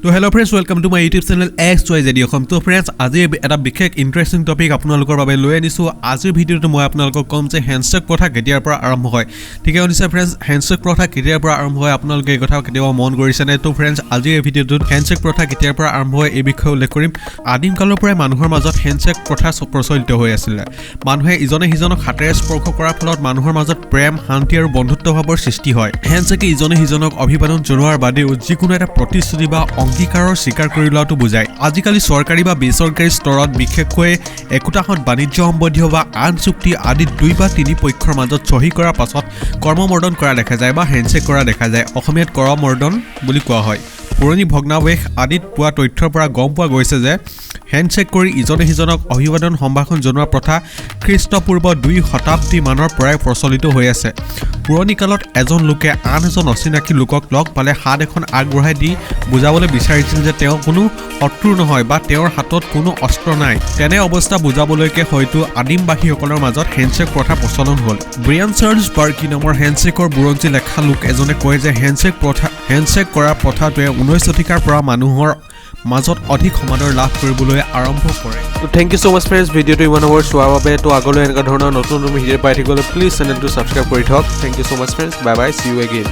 তো hello' friends welcome to my YouTube channel XYZ Assam. তো friends আজি এটা বিশেষ ইণ্টাৰেষ্টিং টপিক আপোনালোকৰ বাবে লৈ আনিছোঁ। আজিৰ ভিডিঅ'টো মই আপোনালোকক ক'ম যে হেণ্ডশ্বেক প্ৰথা কেতিয়াৰ পৰা আৰম্ভ হয়। ঠিকে শুনিছে ফ্ৰেণ্ডছ, হেণ্ডশ্বেক প্ৰথা কেতিয়াৰ পৰা আৰম্ভ হয় আপোনালোকে এই কথা কেতিয়াবা মন কৰিছেনে? তো ফ্ৰেণ্ডছ আজিৰ এই ভিডিঅ'টোত হেণ্ডশ্বেক প্ৰথা কেতিয়াৰ পৰা আৰম্ভ হয় এই বিষয়ে উল্লেখ কৰিম। আদিম কালৰ পৰাই মানুহৰ মাজত হেণ্ডশ্বেক প্ৰথা প্ৰচলিত হৈ আছিলে। মানুহে ইজনে সিজনক হাতেৰে স্পৰ্শ কৰাৰ ফলত মানুহৰ মাজত প্ৰেম, শান্তি আৰু বন্ধুত্বভাৱৰ সৃষ্টি হয়। হেণ্ডশ্বেকে ইজনে সিজনক অভিবাদন জনোৱাৰ বাদেও যিকোনো এটা প্ৰতিশ্ৰুতি বা অংগীকাৰৰ স্বীকাৰ কৰি লোৱাটো বুজায়। আজিকালি চৰকাৰী বা বেচৰকাৰী স্তৰত বিশেষকৈ একোটাহত বাণিজ্য সম্বন্ধীয় বা আন চুক্তি আদিত 2 বা 3 পক্ষৰ মাজত চহী কৰাৰ পাছত কৰ্মমৰ্দন কৰা দেখা যায় বা হেণ্ডশ্বেক কৰা দেখা যায়। অসমীয়াত কৰমৰ্দন বুলি কোৱা হয়। পুৰণি ভগ্নাৱশেষ আদিত পোৱা তথ্যৰ পৰা গম পোৱা গৈছে যে হেণ্ডশ্বেক কৰি ইজনে সিজনক অভিবাদন সম্ভাষণ জনোৱা প্ৰথা খ্ৰীষ্টপূৰ্ব 2 শতাব্দী মানৰ পৰাই প্ৰচলিত হৈ আছে। পুৰণি কালত এজন লোকে আন এজন অচিনাকি লোকক লগ পালে হাত এখন আগবঢ়াই দি বুজাবলৈ বিচাৰিছিল যে তেওঁ কোনো শত্ৰু নহয় বা তেওঁৰ হাতত কোনো অস্ত্ৰ নাই। তেনে অৱস্থা বুজাবলৈকে হয়তো আদিমবাসীসকলৰ মাজত হেণ্ডশ্বেক প্ৰথা প্ৰচলন হ'ল। ব্ৰিয়ান চাৰ্লছ বাৰ্কি নামৰ হেণ্ডশ্বেকৰ বুৰঞ্জী লেখা লোক এজনে কয় যে হেণ্ডশ্বেক কৰা প্ৰথাটোৱে 19 শতিকাৰ পৰা মানুহৰ মাজত অধিক সমাদৰ লাভ কৰিবলৈ আৰম্ভ কৰে। তো thank you so' much friends, ভিডিঅ'টো ইমান ওভাৰ চোৱাৰ বাবে। তো আগলৈ এনেকুৱা ধৰণৰ নতুন ভিডিঅ' পাই থাকিবলৈ প্লিজ চেনেলটো ছাবস্ক্ৰাইব কৰি থওক। Thank you so' much friends, bye bye, see you again.